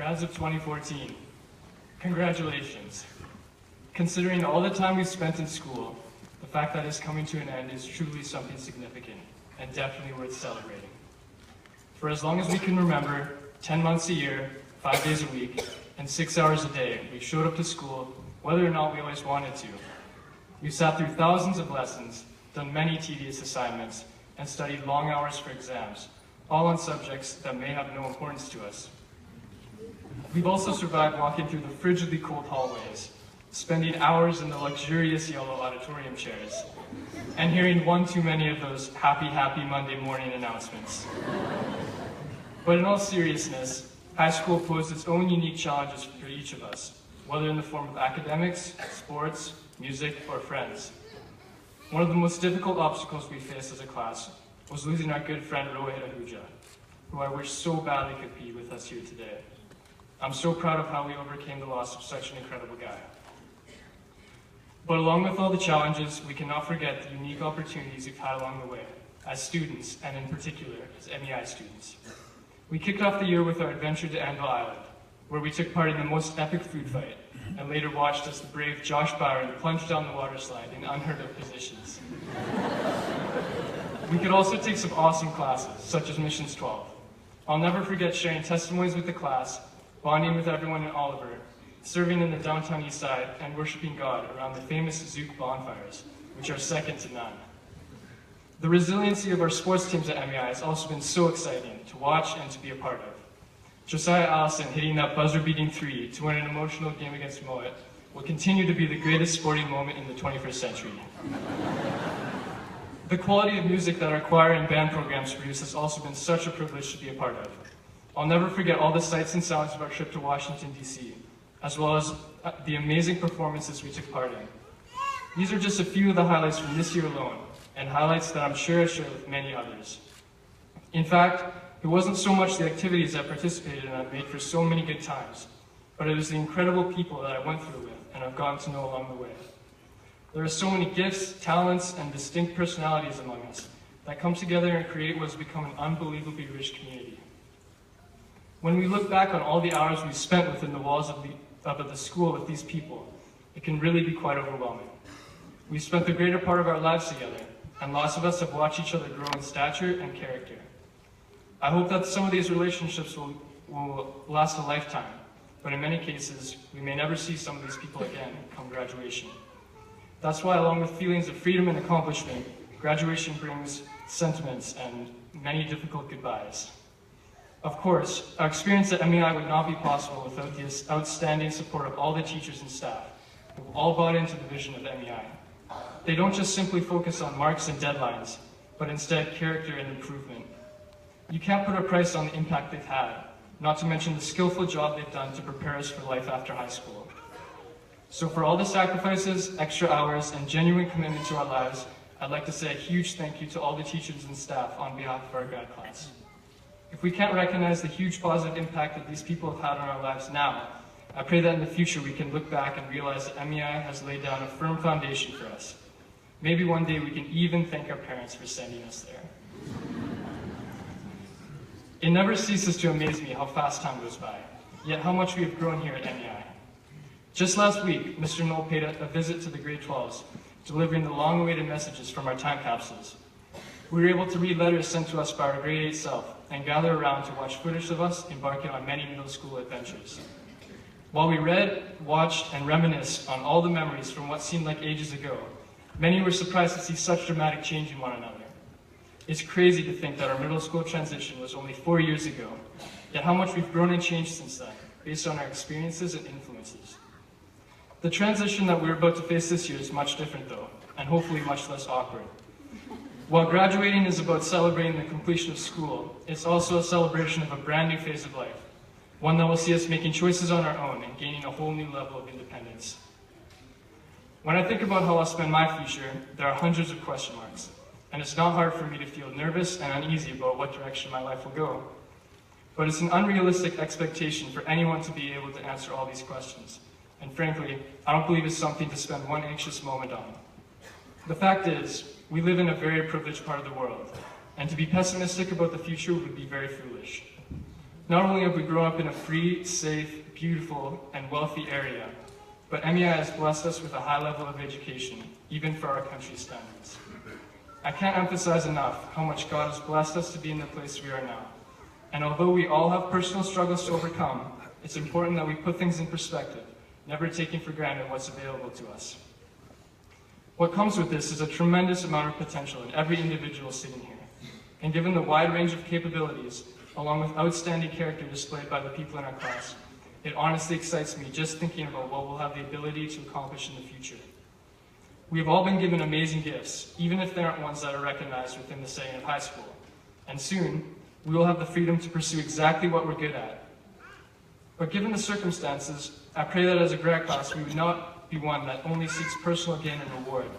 Grads of 2014, congratulations. Considering all the time we've spent in school, the fact that it's coming to an end is truly something significant and definitely worth celebrating. For as long as we can remember, 10 months a year, 5 days a week, and 6 hours a day, we showed up to school whether or not we always wanted to. We've sat through thousands of lessons, done many tedious assignments, and studied long hours for exams, all on subjects that may have no importance to us. We've also survived walking through the frigidly cold hallways, spending hours in the luxurious yellow auditorium chairs, and hearing one too many of those happy, happy Monday morning announcements. But in all seriousness, high school posed its own unique challenges for each of us, whether in the form of academics, sports, music, or friends. One of the most difficult obstacles we faced as a class was losing our good friend Rohit Ahuja, who I wish so badly could be with us here today. I'm so proud of how we overcame the loss of such an incredible guy. But along with all the challenges, we cannot forget the unique opportunities we've had along the way, as students, and in particular, as MEI students. We kicked off the year with our adventure to Anvil Island, where we took part in the most epic food fight, and later watched as the brave Josh Byron plunged down the water slide in unheard of positions. We could also take some awesome classes, such as Missions 12. I'll never forget sharing testimonies with the class, bonding with everyone in Oliver, serving in the downtown east side, and worshiping God around the famous Zook bonfires, which are second to none. The resiliency of our sports teams at MEI has also been so exciting to watch and to be a part of. Josiah Allison hitting that buzzer-beating 3 to win an emotional game against Moet will continue to be the greatest sporting moment in the 21st century. The quality of music that our choir and band programs produce has also been such a privilege to be a part of. I'll never forget all the sights and sounds of our trip to Washington, D.C., as well as the amazing performances we took part in. These are just a few of the highlights from this year alone, and highlights that I'm sure I share with many others. In fact, it wasn't so much the activities I participated in that made for so many good times, but it was the incredible people that I went through with and I've gotten to know along the way. There are so many gifts, talents, and distinct personalities among us that come together and create what has become an unbelievably rich community. When we look back on all the hours we've spent within the walls of the school with these people, it can really be quite overwhelming. We've spent the greater part of our lives together, and lots of us have watched each other grow in stature and character. I hope that some of these relationships will last a lifetime, but in many cases, we may never see some of these people again come graduation. That's why, along with feelings of freedom and accomplishment, graduation brings sentiments and many difficult goodbyes. Of course, our experience at MEI would not be possible without the outstanding support of all the teachers and staff, who all bought into the vision of MEI. They don't just simply focus on marks and deadlines, but instead character and improvement. You can't put a price on the impact they've had, not to mention the skillful job they've done to prepare us for life after high school. So for all the sacrifices, extra hours, and genuine commitment to our lives, I'd like to say a huge thank you to all the teachers and staff on behalf of our grad class. If we can't recognize the huge positive impact that these people have had on our lives now, I pray that in the future we can look back and realize that MEI has laid down a firm foundation for us. Maybe one day we can even thank our parents for sending us there. It never ceases to amaze me how fast time goes by, yet how much we have grown here at MEI. Just last week, Mr. Knoll paid a visit to the grade 12s, delivering the long-awaited messages from our time capsules. We were able to read letters sent to us by our grade 8 self and gather around to watch footage of us embarking on many middle school adventures. While we read, watched, and reminisced on all the memories from what seemed like ages ago, many were surprised to see such dramatic change in one another. It's crazy to think that our middle school transition was only 4 years ago, yet how much we've grown and changed since then, based on our experiences and influences. The transition that we're about to face this year is much different though, and hopefully much less awkward. While graduating is about celebrating the completion of school, it's also a celebration of a brand new phase of life, one that will see us making choices on our own and gaining a whole new level of independence. When I think about how I'll spend my future, there are hundreds of question marks, and it's not hard for me to feel nervous and uneasy about what direction my life will go. But it's an unrealistic expectation for anyone to be able to answer all these questions. And frankly, I don't believe it's something to spend one anxious moment on. The fact is, we live in a very privileged part of the world, and to be pessimistic about the future would be very foolish. Not only have we grown up in a free, safe, beautiful, and wealthy area, but MEI has blessed us with a high level of education, even for our country's standards. I can't emphasize enough how much God has blessed us to be in the place we are now. And although we all have personal struggles to overcome, it's important that we put things in perspective, never taking for granted what's available to us. What comes with this is a tremendous amount of potential in every individual sitting here. And given the wide range of capabilities, along with outstanding character displayed by the people in our class, it honestly excites me just thinking about what we'll have the ability to accomplish in the future. We have all been given amazing gifts, even if they aren't ones that are recognized within the setting of high school. And soon, we will have the freedom to pursue exactly what we're good at. But given the circumstances, I pray that as a grad class, we would not be one that only seeks personal gain and reward,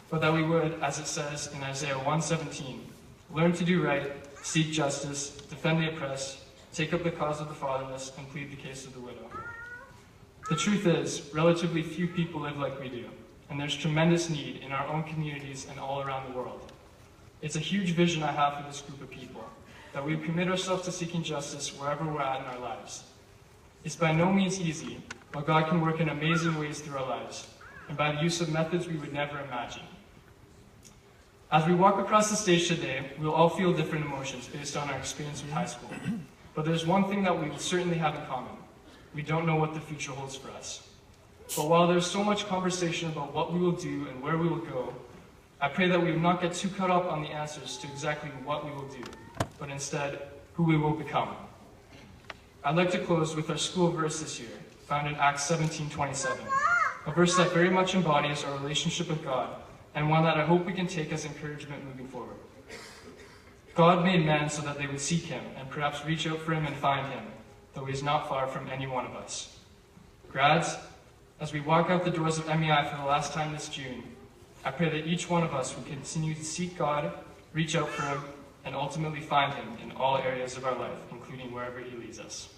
but that we would, as it says in Isaiah 1:17, learn to do right, seek justice, defend the oppressed, take up the cause of the fatherless, and plead the case of the widow. The truth is, relatively few people live like we do, and there's tremendous need in our own communities and all around the world. It's a huge vision I have for this group of people, that we commit ourselves to seeking justice wherever we're at in our lives. It's by no means easy, but God can work in amazing ways through our lives, and by the use of methods we would never imagine. As we walk across the stage today, we will all feel different emotions based on our experience with high school. But there's one thing that we will certainly have in common. We don't know what the future holds for us. But while there's so much conversation about what we will do and where we will go, I pray that we will not get too caught up on the answers to exactly what we will do, but instead, who we will become. I'd like to close with our school verse this year, found in Acts 17:27, a verse that very much embodies our relationship with God, and one that I hope we can take as encouragement moving forward. God made man so that they would seek him, and perhaps reach out for him and find him, though he is not far from any one of us. Grads, as we walk out the doors of MEI for the last time this June, I pray that each one of us will continue to seek God, reach out for him, and ultimately find him in all areas of our life, including wherever he leads us.